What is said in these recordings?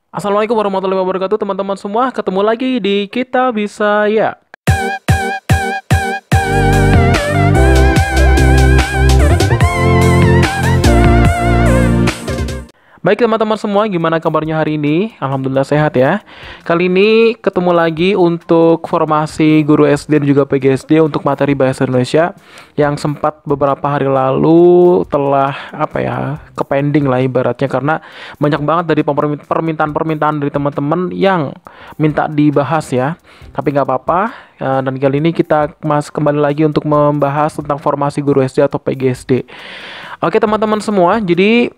Assalamualaikum warahmatullahi wabarakatuh teman-teman semua. Ketemu lagi di Kita Bisa Ya. Baik teman-teman semua, gimana kabarnya hari ini? Alhamdulillah sehat ya. Kali ini ketemu lagi untuk formasi guru SD dan juga PGSD untuk materi Bahasa Indonesia yang sempat beberapa hari lalu telah kepending lah ibaratnya, karena banyak banget dari permintaan-permintaan dari teman-teman yang minta dibahas ya. Tapi nggak apa-apa, dan kali ini kita kembali lagi untuk membahas tentang formasi guru SD atau PGSD. Oke teman-teman semua, jadi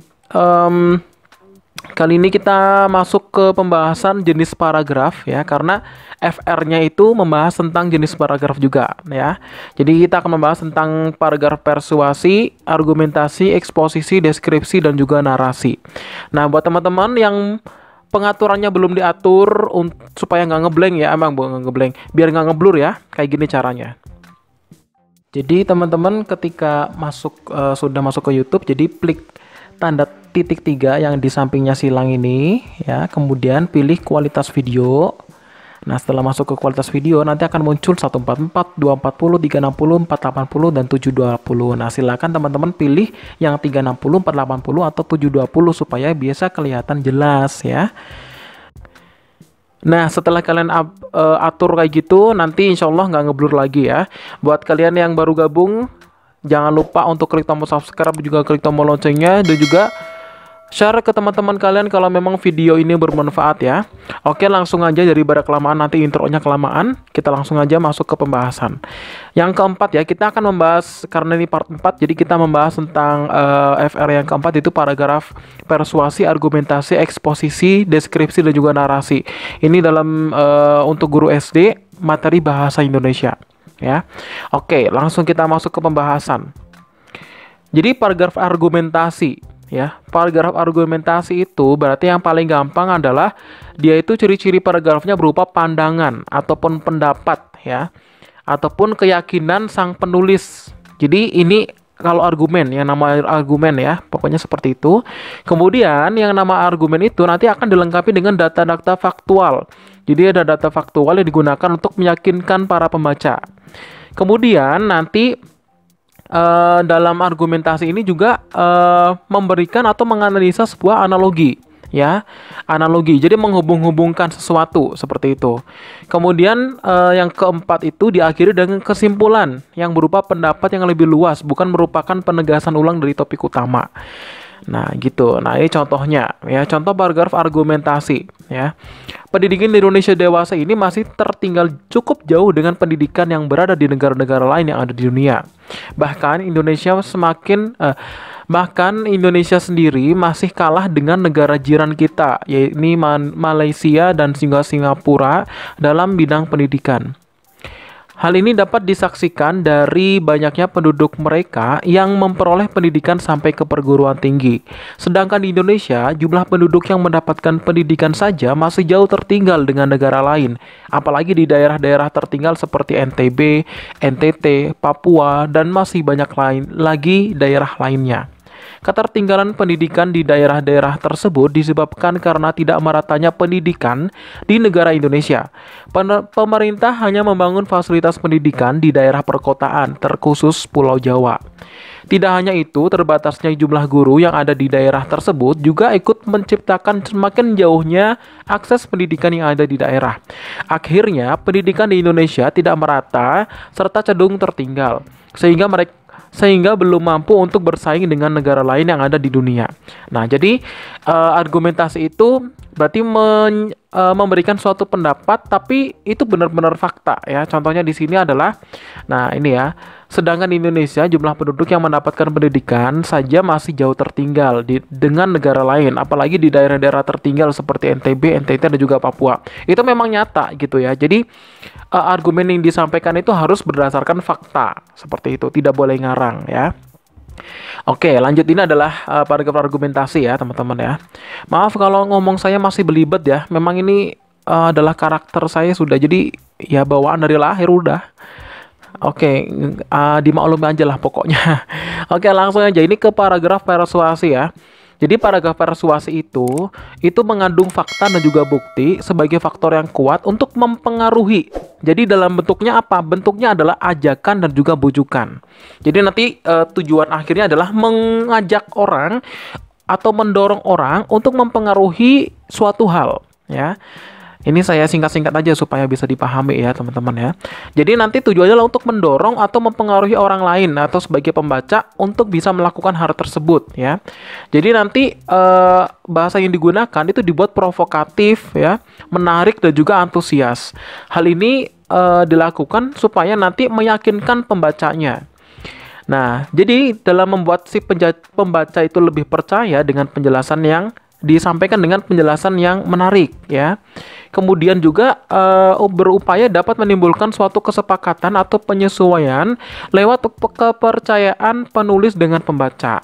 kali ini kita masuk ke pembahasan jenis paragraf ya, karena FR-nya itu membahas tentang jenis paragraf juga ya. Jadi kita akan membahas tentang paragraf persuasi, argumentasi, eksposisi, deskripsi, dan juga narasi. Nah, buat teman-teman yang pengaturannya belum diatur supaya nggak ngeblank ya, nggak ngeblank, biar nggak ngeblur ya, kayak gini caranya. Jadi teman-teman ketika sudah masuk ke YouTube, jadi klik tanda titik 3 yang di sampingnya silang ini ya, kemudian pilih kualitas video. Nah, setelah masuk ke kualitas video nanti akan muncul 144, 240, 360, 480 dan 720. Nah, silakan teman-teman pilih yang 360, 480 atau 720 supaya biasa kelihatan jelas ya. Nah, setelah kalian atur kayak gitu, nanti insya Allah nggak ngeblur lagi ya. Buat kalian yang baru gabung, jangan lupa untuk klik tombol subscribe, juga klik tombol loncengnya, dan juga share ke teman-teman kalian kalau memang video ini bermanfaat ya. Oke, langsung aja daripada kelamaan, nanti intronya kelamaan, kita langsung aja masuk ke pembahasan. Yang keempat ya, kita akan membahas, karena ini part 4, jadi kita membahas tentang FR yang keempat, itu paragraf persuasi, argumentasi, eksposisi, deskripsi, dan juga narasi. Ini dalam untuk guru SD materi bahasa Indonesia ya. Oke, langsung kita masuk ke pembahasan. Jadi paragraf argumentasi ya, paragraf argumentasi itu berarti yang paling gampang adalah dia itu ciri-ciri paragrafnya berupa pandangan ataupun pendapat ya, ataupun keyakinan sang penulis. Jadi ini kalau argumen, yang nama argumen ya, pokoknya seperti itu. Kemudian yang nama argumen itu nanti akan dilengkapi dengan data-data faktual. Jadi ada data faktual yang digunakan untuk meyakinkan para pembaca. Kemudian nanti dalam argumentasi ini juga memberikan atau menganalisa sebuah analogi ya, analogi, jadi menghubung-hubungkan sesuatu seperti itu. Kemudian yang keempat itu diakhiri dengan kesimpulan yang berupa pendapat yang lebih luas, bukan merupakan penegasan ulang dari topik utama. Nah gitu, nah ini contohnya ya, contoh paragraf argumentasi ya. Pendidikan di Indonesia dewasa ini masih tertinggal cukup jauh dengan pendidikan yang berada di negara-negara lain yang ada di dunia. Bahkan Indonesia sendiri masih kalah dengan negara jiran kita, yaitu Malaysia dan Singapura dalam bidang pendidikan. Hal ini dapat disaksikan dari banyaknya penduduk mereka yang memperoleh pendidikan sampai ke perguruan tinggi. Sedangkan di Indonesia, jumlah penduduk yang mendapatkan pendidikan saja masih jauh tertinggal dengan negara lain. Apalagi di daerah-daerah tertinggal seperti NTB, NTT, Papua, dan masih banyak lagi daerah lainnya. Ketertinggalan pendidikan di daerah-daerah tersebut disebabkan karena tidak meratanya pendidikan di negara Indonesia. Pemerintah hanya membangun fasilitas pendidikan di daerah perkotaan, terkhusus Pulau Jawa. Tidak hanya itu, terbatasnya jumlah guru yang ada di daerah tersebut juga ikut menciptakan semakin jauhnya akses pendidikan yang ada di daerah. Akhirnya, pendidikan di Indonesia tidak merata serta cenderung tertinggal, sehingga belum mampu untuk bersaing dengan negara lain yang ada di dunia. Nah, jadi argumentasi itu berarti memberikan suatu pendapat, tapi itu benar-benar fakta ya. Contohnya di sini adalah, nah ini ya, sedangkan di Indonesia jumlah penduduk yang mendapatkan pendidikan saja masih jauh tertinggal dengan negara lain, apalagi di daerah-daerah tertinggal seperti NTB, NTT, dan juga Papua. Itu memang nyata gitu ya. Jadi argumen yang disampaikan itu harus berdasarkan fakta, seperti itu, tidak boleh ngarang ya. Oke, lanjut, ini adalah paragraf argumentasi ya teman-teman ya. Maaf kalau ngomong saya masih belibet ya, memang ini adalah karakter saya sudah, jadi ya bawaan dari lahir udah. Oke, dimaklumi aja lah pokoknya. Oke, langsung aja ini ke paragraf persuasi ya. Jadi paragraf persuasi itu mengandung fakta dan juga bukti sebagai faktor yang kuat untuk mempengaruhi. Jadi dalam bentuknya apa? Bentuknya adalah ajakan dan juga bujukan. Jadi nanti tujuan akhirnya adalah mengajak orang atau mendorong orang untuk mempengaruhi suatu hal, ya. Ini saya singkat-singkat aja supaya bisa dipahami ya teman-teman ya. Jadi nanti tujuannya adalah untuk mendorong atau mempengaruhi orang lain atau sebagai pembaca untuk bisa melakukan hal tersebut ya. Jadi nanti bahasa yang digunakan itu dibuat provokatif ya, menarik dan juga antusias. Hal ini dilakukan supaya nanti meyakinkan pembacanya. Nah, jadi dalam membuat si pembaca itu lebih percaya dengan penjelasan yang disampaikan dengan penjelasan yang menarik ya. Kemudian juga berupaya dapat menimbulkan suatu kesepakatan atau penyesuaian lewat kepercayaan penulis dengan pembaca.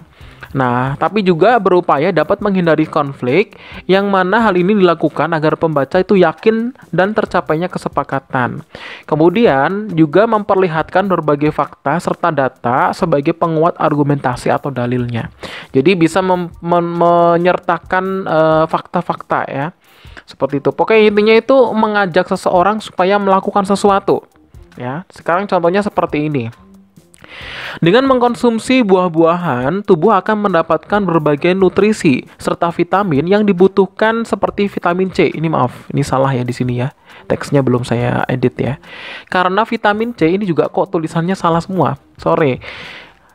Nah, tapi juga berupaya dapat menghindari konflik yang mana hal ini dilakukan agar pembaca itu yakin dan tercapainya kesepakatan. Kemudian juga memperlihatkan berbagai fakta serta data sebagai penguat argumentasi atau dalilnya. Jadi bisa menyertakan fakta-fakta ya. Seperti itu. Pokoknya intinya itu mengajak seseorang supaya melakukan sesuatu. Ya, sekarang contohnya seperti ini. Dengan mengkonsumsi buah-buahan, tubuh akan mendapatkan berbagai nutrisi serta vitamin yang dibutuhkan seperti vitamin C. Ini maaf, ini salah ya di sini ya. Teksnya belum saya edit ya. Karena vitamin C ini juga kok tulisannya salah semua. Sorry.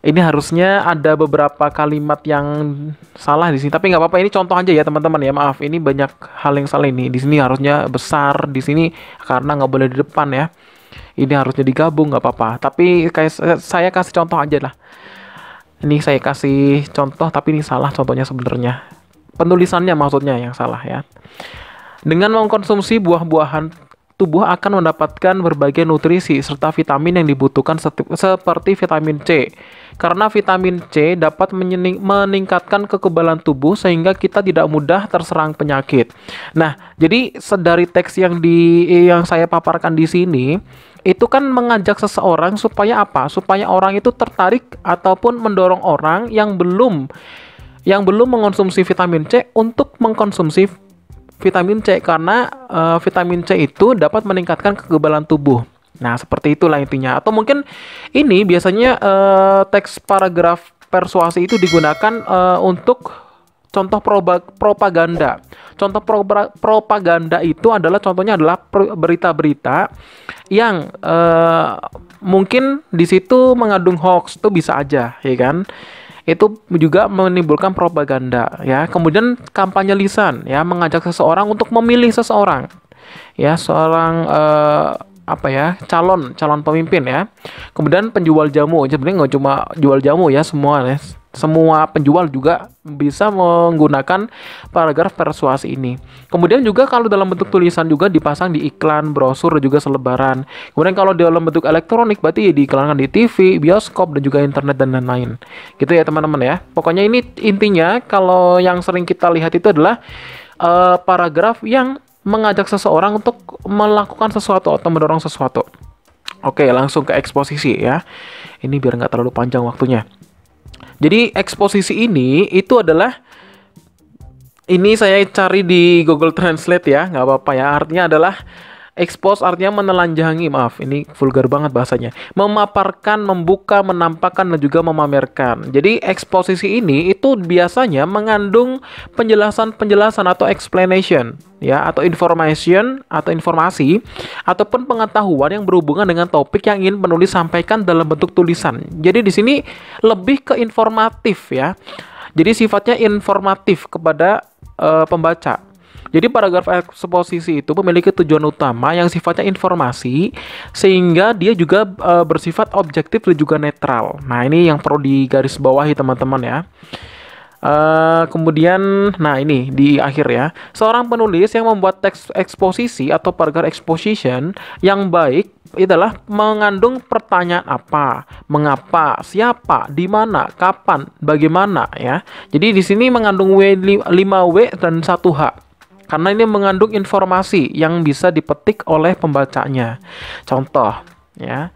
Ini harusnya ada beberapa kalimat yang salah di sini, tapi nggak apa-apa. Ini contoh aja ya teman-teman ya. Maaf, ini banyak hal yang salah ini. Di sini harusnya besar, di sini karena nggak boleh di depan ya. Ini harusnya digabung, nggak apa-apa. Tapi kayak saya kasih contoh aja lah. Ini saya kasih contoh, tapi ini salah contohnya sebenarnya. Penulisannya maksudnya yang salah ya. Dengan mengkonsumsi buah-buahan, tubuh akan mendapatkan berbagai nutrisi serta vitamin yang dibutuhkan seperti vitamin C. Karena vitamin C dapat meningkatkan kekebalan tubuh sehingga kita tidak mudah terserang penyakit. Nah, jadi dari teks yang saya paparkan di sini itu kan mengajak seseorang supaya apa? Supaya orang itu tertarik ataupun mendorong orang yang belum mengonsumsi vitamin C untuk mengkonsumsi vitamin C karena vitamin C itu dapat meningkatkan kekebalan tubuh. Nah, seperti itulah intinya. Atau mungkin ini biasanya teks paragraf persuasi itu digunakan untuk contoh propaganda. Contoh propaganda itu contohnya adalah berita-berita yang mungkin di situ mengandung hoax, itu bisa aja, ya kan? Itu juga menimbulkan propaganda ya. Kemudian kampanye lisan ya, mengajak seseorang untuk memilih seseorang ya, seorang calon pemimpin ya. Kemudian penjual jamu, sebenarnya nggak cuma jual jamu ya, semua penjual juga bisa menggunakan paragraf persuasi ini. Kemudian juga kalau dalam bentuk tulisan juga dipasang di iklan, brosur, dan juga selebaran. Kemudian kalau dalam bentuk elektronik berarti diiklankan di TV, bioskop, dan juga internet dan lain-lain. Gitu ya teman-teman ya. Pokoknya ini intinya kalau yang sering kita lihat itu adalah paragraf yang mengajak seseorang untuk melakukan sesuatu atau mendorong sesuatu. Oke, langsung ke eksposisi ya. Ini biar nggak terlalu panjang waktunya. Jadi eksposisi ini itu adalah, ini saya cari di Google Translate ya, nggak apa-apa ya. Artinya adalah expose, artinya menelanjangi, maaf ini vulgar banget bahasanya. Memaparkan, membuka, menampakkan, dan juga memamerkan. Jadi eksposisi ini itu biasanya mengandung penjelasan-penjelasan atau explanation ya, atau information atau informasi ataupun pengetahuan yang berhubungan dengan topik yang ingin penulis sampaikan dalam bentuk tulisan. Jadi di sini lebih ke informatif ya. Jadi sifatnya informatif kepada pembaca. Jadi paragraf eksposisi itu memiliki tujuan utama yang sifatnya informasi, sehingga dia juga bersifat objektif dan juga netral. Nah, ini yang perlu digarisbawahi teman-teman ya. Kemudian, nah ini di akhir ya. Seorang penulis yang membuat teks eksposisi atau paragraf exposition yang baik adalah mengandung pertanyaan apa, mengapa, siapa, di mana, kapan, bagaimana ya. Jadi di sini mengandung 5W dan 1H. Karena ini mengandung informasi yang bisa dipetik oleh pembacanya. Contoh, ya.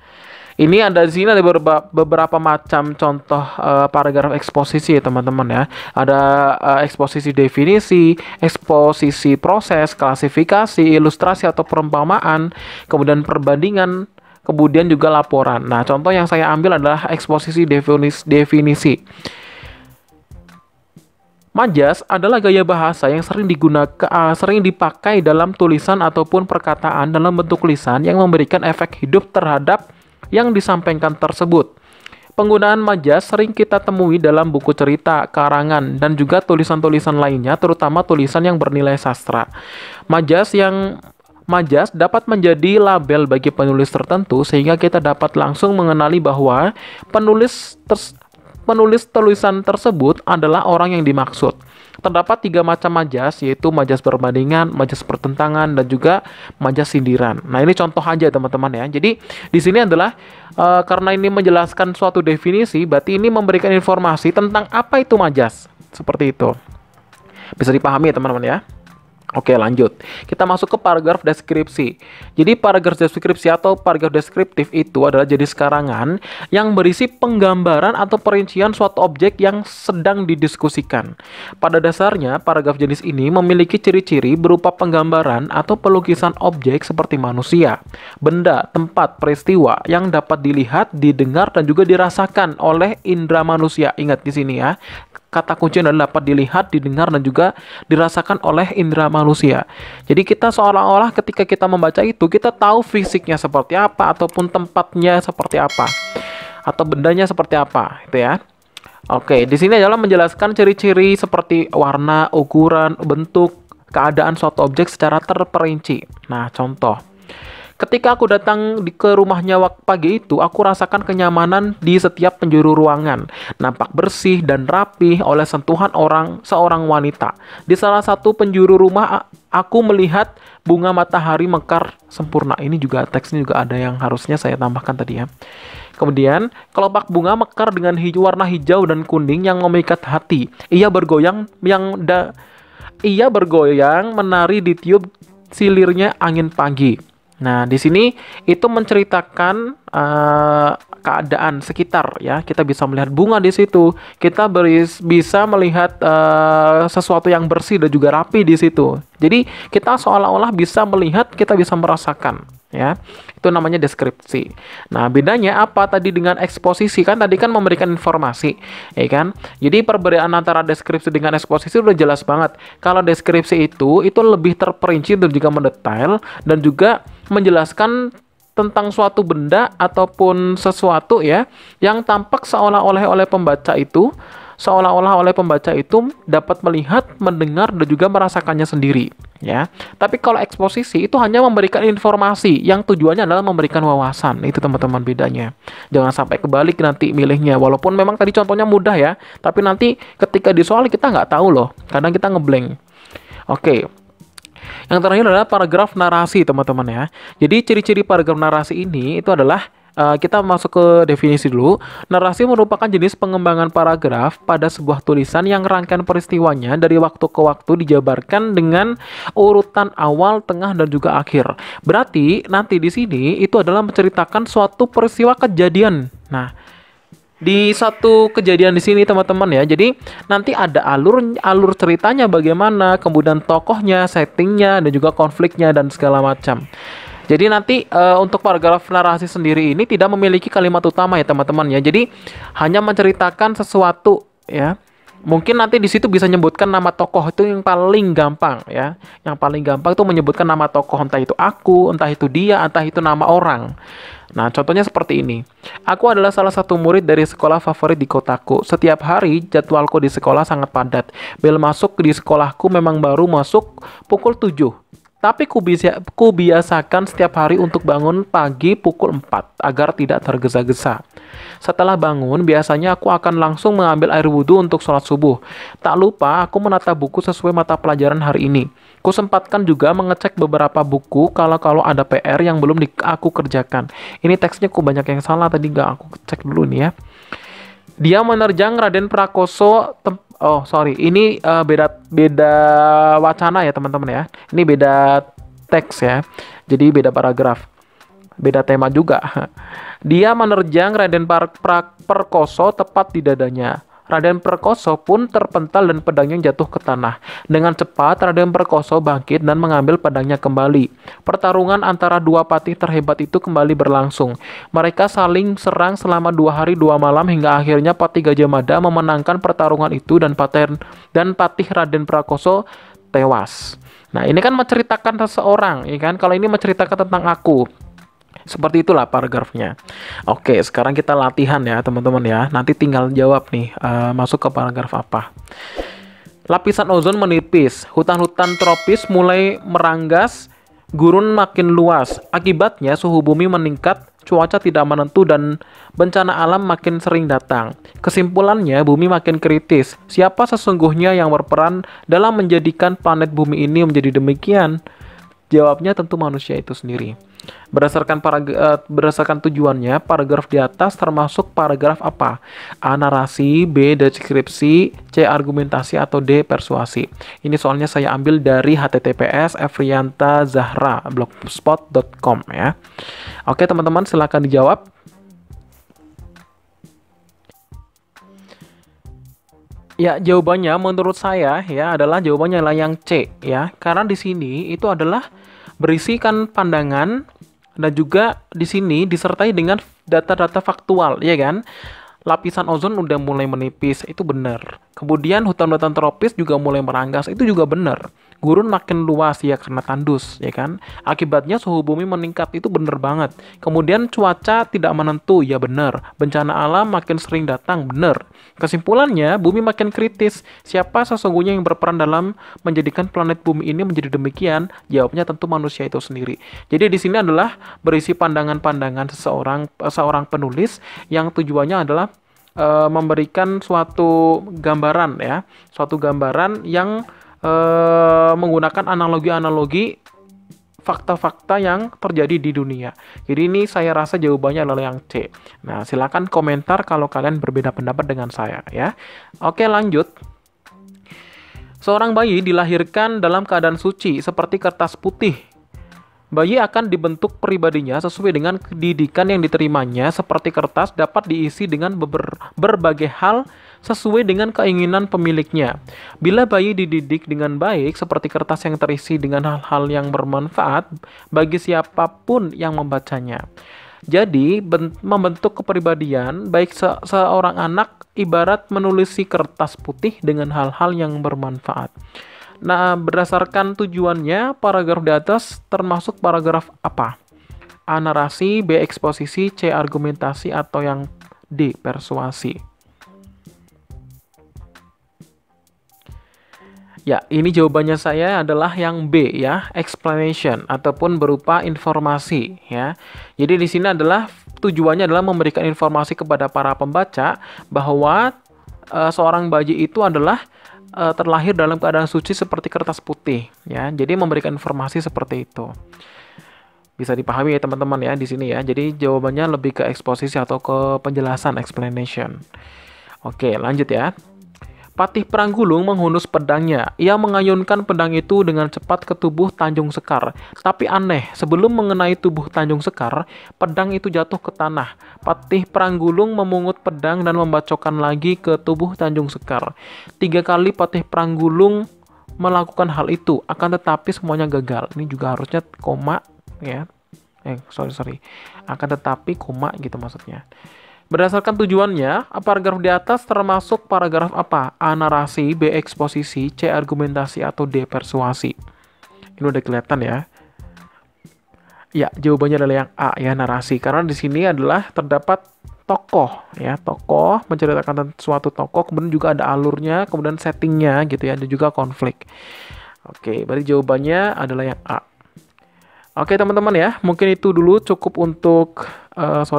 Ini ada di sini ada beberapa macam contoh paragraf eksposisi ya teman-teman ya. Ada eksposisi definisi, eksposisi proses, klasifikasi, ilustrasi atau perumpamaan, kemudian perbandingan, kemudian juga laporan. Nah, contoh yang saya ambil adalah eksposisi definisi. Majas adalah gaya bahasa yang sering dipakai dalam tulisan ataupun perkataan dalam bentuk lisan yang memberikan efek hidup terhadap yang disampaikan tersebut. Penggunaan majas sering kita temui dalam buku cerita, karangan, dan juga tulisan-tulisan lainnya, terutama tulisan yang bernilai sastra. Majas dapat menjadi label bagi penulis tertentu sehingga kita dapat langsung mengenali bahwa penulis tulisan tersebut adalah orang yang dimaksud. Terdapat 3 macam majas, yaitu majas perbandingan, majas pertentangan, dan juga majas sindiran. Nah, ini contoh aja teman-teman ya. Jadi di sini adalah karena ini menjelaskan suatu definisi, berarti ini memberikan informasi tentang apa itu majas. Seperti itu. Bisa dipahami ya teman-teman ya. Oke, lanjut. Kita masuk ke paragraf deskripsi. Jadi paragraf deskripsi atau paragraf deskriptif itu adalah jenis karangan yang berisi penggambaran atau perincian suatu objek yang sedang didiskusikan. Pada dasarnya, paragraf jenis ini memiliki ciri-ciri berupa penggambaran atau pelukisan objek seperti manusia, benda, tempat, peristiwa yang dapat dilihat, didengar, dan juga dirasakan oleh indera manusia. Ingat di sini ya. Kata kunci adalah dapat dilihat, didengar, dan juga dirasakan oleh indera manusia. Jadi kita seolah-olah ketika kita membaca itu, kita tahu fisiknya seperti apa, ataupun tempatnya seperti apa, atau bendanya seperti apa, itu ya. Oke, di sini adalah menjelaskan ciri-ciri seperti warna, ukuran, bentuk, keadaan suatu objek secara terperinci. Nah, contoh. Ketika aku datang ke rumahnya waktu pagi itu, aku rasakan kenyamanan di setiap penjuru ruangan. Nampak bersih dan rapi oleh sentuhan seorang wanita. Di salah satu penjuru rumah, aku melihat bunga matahari mekar sempurna. Ini juga teksnya juga ada yang harusnya saya tambahkan tadi ya. Kemudian, kelopak bunga mekar dengan warna hijau dan kuning yang memikat hati. Ia bergoyang menari di tiup silirnya angin pagi. Nah, di sini itu menceritakan keadaan sekitar ya. Kita bisa melihat bunga di situ. Kita bisa melihat sesuatu yang bersih dan juga rapi di situ. Jadi, kita seolah-olah bisa melihat, kita bisa merasakan ya. Itu namanya deskripsi. Nah, bedanya apa tadi dengan eksposisi? Kan tadi kan memberikan informasi, ya kan? Jadi perbedaan antara deskripsi dengan eksposisi udah jelas banget. Kalau deskripsi itu lebih terperinci dan juga mendetail dan juga menjelaskan tentang suatu benda ataupun sesuatu ya yang tampak seolah-olah oleh pembaca itu dapat melihat, mendengar, dan juga merasakannya sendiri ya. Tapi kalau eksposisi itu hanya memberikan informasi yang tujuannya adalah memberikan wawasan. Itu teman-teman bedanya. Jangan sampai kebalik nanti milihnya. Walaupun memang tadi contohnya mudah ya, tapi nanti ketika di soal kita nggak tahu loh. Kadang kita ngeblank. Oke. Yang terakhir adalah paragraf narasi teman-teman ya. Jadi ciri-ciri paragraf narasi ini itu adalah kita masuk ke definisi dulu. Narasi merupakan jenis pengembangan paragraf pada sebuah tulisan yang rangkaian peristiwanya dari waktu ke waktu dijabarkan dengan urutan awal, tengah, dan juga akhir. Berarti nanti di sini itu adalah menceritakan suatu peristiwa kejadian. Nah, di satu kejadian di sini teman-teman ya. Jadi nanti ada alur ceritanya bagaimana, kemudian tokohnya, settingnya, dan juga konfliknya dan segala macam. Jadi nanti untuk paragraf narasi sendiri ini tidak memiliki kalimat utama ya teman-teman ya. Jadi hanya menceritakan sesuatu ya. Mungkin nanti di situ bisa menyebutkan nama tokoh, itu yang paling gampang ya. Yang paling gampang itu menyebutkan nama tokoh, entah itu aku, entah itu dia, entah itu nama orang. Nah, contohnya seperti ini. Aku adalah salah satu murid dari sekolah favorit di kotaku. Setiap hari jadwalku di sekolah sangat padat. Bel masuk di sekolahku memang baru masuk pukul 7. Tapi ku biasakan setiap hari untuk bangun pagi pukul 4 agar tidak tergesa-gesa. Setelah bangun, biasanya aku akan langsung mengambil air wudhu untuk sholat subuh. Tak lupa, aku menata buku sesuai mata pelajaran hari ini. Ku sempatkan juga mengecek beberapa buku kalau ada PR yang belum aku kerjakan. Ini teksnya banyak yang salah, tadi nggak aku cek dulu nih ya. Dia menerjang Raden Prakoso. Ini beda wacana ya teman-teman ya. Ini beda teks ya. Jadi beda paragraf. Beda tema juga. Dia menerjang Raden Perkoso tepat di dadanya. Raden Perkoso pun terpental dan pedangnya jatuh ke tanah. Dengan cepat, Raden Perkoso bangkit dan mengambil pedangnya kembali. Pertarungan antara dua patih terhebat itu kembali berlangsung. Mereka saling serang selama 2 hari 2 malam hingga akhirnya Patih Gajah Mada memenangkan pertarungan itu dan Patih Raden Perkoso tewas. Nah, ini kan menceritakan seseorang, ya kan? Kalau ini menceritakan tentang aku. Seperti itulah paragrafnya. Oke, sekarang kita latihan ya teman-teman ya. Nanti tinggal jawab nih, masuk ke paragraf apa. Lapisan ozon menipis, hutan-hutan tropis mulai meranggas, gurun makin luas. Akibatnya suhu bumi meningkat, cuaca tidak menentu dan bencana alam makin sering datang. Kesimpulannya, bumi makin kritis. Siapa sesungguhnya yang berperan dalam menjadikan planet bumi ini menjadi demikian? Jawabnya tentu manusia itu sendiri. Berdasarkan tujuannya, paragraf di atas termasuk paragraf apa? A. Narasi, B. Deskripsi, C. Argumentasi, atau D. Persuasi. Ini soalnya saya ambil dari https://efriantazahra.blogspot.com ya. Oke teman-teman, silakan dijawab. Ya, jawabannya menurut saya ya adalah jawabannya adalah yang C ya. Karena di sini itu adalah berisikan pandangan dan juga di sini disertai dengan data-data faktual, ya kan? Lapisan ozon udah mulai menipis, itu benar. Kemudian hutan-hutan tropis juga mulai meranggas, itu juga benar. Gurun makin luas ya karena tandus, ya kan? Akibatnya suhu bumi meningkat, itu benar banget. Kemudian cuaca tidak menentu, ya benar. Bencana alam makin sering datang, benar. Kesimpulannya, bumi makin kritis. Siapa sesungguhnya yang berperan dalam menjadikan planet bumi ini menjadi demikian? Jawabnya tentu manusia itu sendiri. Jadi di sini adalah berisi pandangan-pandangan seorang penulis yang tujuannya adalah memberikan suatu gambaran ya, suatu gambaran yang menggunakan analogi-analogi fakta-fakta yang terjadi di dunia. Jadi ini saya rasa jawabannya adalah yang C. Nah, silakan komentar kalau kalian berbeda pendapat dengan saya ya. Oke, lanjut. Seorang bayi dilahirkan dalam keadaan suci seperti kertas putih. Bayi akan dibentuk pribadinya sesuai dengan didikan yang diterimanya, seperti kertas dapat diisi dengan berbagai hal sesuai dengan keinginan pemiliknya. Bila bayi dididik dengan baik, seperti kertas yang terisi dengan hal-hal yang bermanfaat bagi siapapun yang membacanya. Jadi, membentuk kepribadian baik seorang anak ibarat menulisi kertas putih dengan hal-hal yang bermanfaat. Nah, berdasarkan tujuannya, paragraf di atas termasuk paragraf apa? A. Narasi, B. Eksposisi, C. Argumentasi, atau yang D. Persuasi. Ya, ini jawabannya saya adalah yang B ya, explanation ataupun berupa informasi ya. Jadi di sini adalah tujuannya adalah memberikan informasi kepada para pembaca bahwa seorang bayi itu adalah terlahir dalam keadaan suci seperti kertas putih ya. Jadi memberikan informasi seperti itu. Bisa dipahami ya teman-teman ya di sini ya. Jadi jawabannya lebih ke eksposisi atau ke penjelasan, explanation. Oke, lanjut ya. Patih Pranggulung menghunus pedangnya. Ia mengayunkan pedang itu dengan cepat ke tubuh Tanjung Sekar. Tapi aneh, sebelum mengenai tubuh Tanjung Sekar, pedang itu jatuh ke tanah. Patih Pranggulung memungut pedang dan membacokkan lagi ke tubuh Tanjung Sekar. 3 kali Patih Pranggulung melakukan hal itu, akan tetapi semuanya gagal. Ini juga harusnya koma ya. Sorry. Akan tetapi koma gitu maksudnya. Berdasarkan tujuannya, paragraf di atas termasuk paragraf apa? A. Narasi, B. Eksposisi, C. Argumentasi, atau D. Persuasi. Ini udah kelihatan ya. Ya, jawabannya adalah yang A ya, narasi. Karena di sini adalah terdapat tokoh ya, tokoh menceritakan tentang suatu tokoh, kemudian juga ada alurnya, kemudian settingnya gitu ya, dan juga konflik. Oke, berarti jawabannya adalah yang A. Oke teman-teman ya, mungkin itu dulu cukup untuk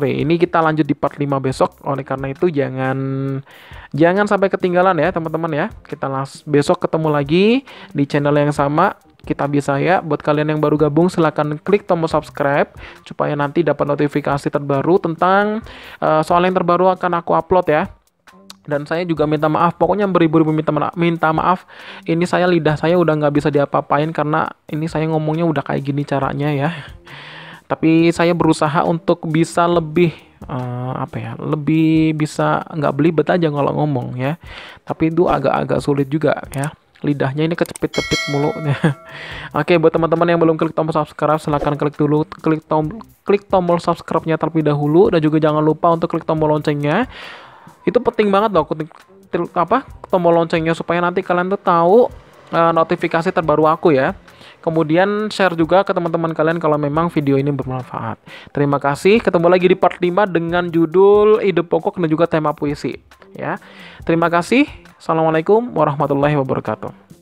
ini kita lanjut di part 5 besok. Oleh karena itu jangan sampai ketinggalan ya teman-teman ya. Kita besok ketemu lagi di channel yang sama, Kitab Yesaya. Buat kalian yang baru gabung, silahkan klik tombol subscribe supaya nanti dapat notifikasi terbaru tentang soal yang terbaru akan aku upload ya. Dan saya juga minta maaf, pokoknya beribu-ribu minta maaf. Ini lidah saya udah nggak bisa diapa-apain karena ini saya ngomongnya udah kayak gini caranya ya. Tapi saya berusaha untuk bisa lebih lebih bisa nggak belibet aja kalau ngomong ya. Tapi itu agak-agak sulit juga ya. Lidahnya ini kecepit-cepit mulu. Oke, buat teman-teman yang belum klik tombol subscribe, silahkan klik dulu, klik tombol subscribe-nya terlebih dahulu, dan juga jangan lupa untuk klik tombol loncengnya. Itu penting banget loh, tombol loncengnya, supaya nanti kalian tuh tahu notifikasi terbaru aku ya. Kemudian share juga ke teman-teman kalian kalau memang video ini bermanfaat. Terima kasih. Ketemu lagi di part 5 dengan judul ide pokok dan juga tema puisi ya. Terima kasih. Assalamualaikum warahmatullahi wabarakatuh.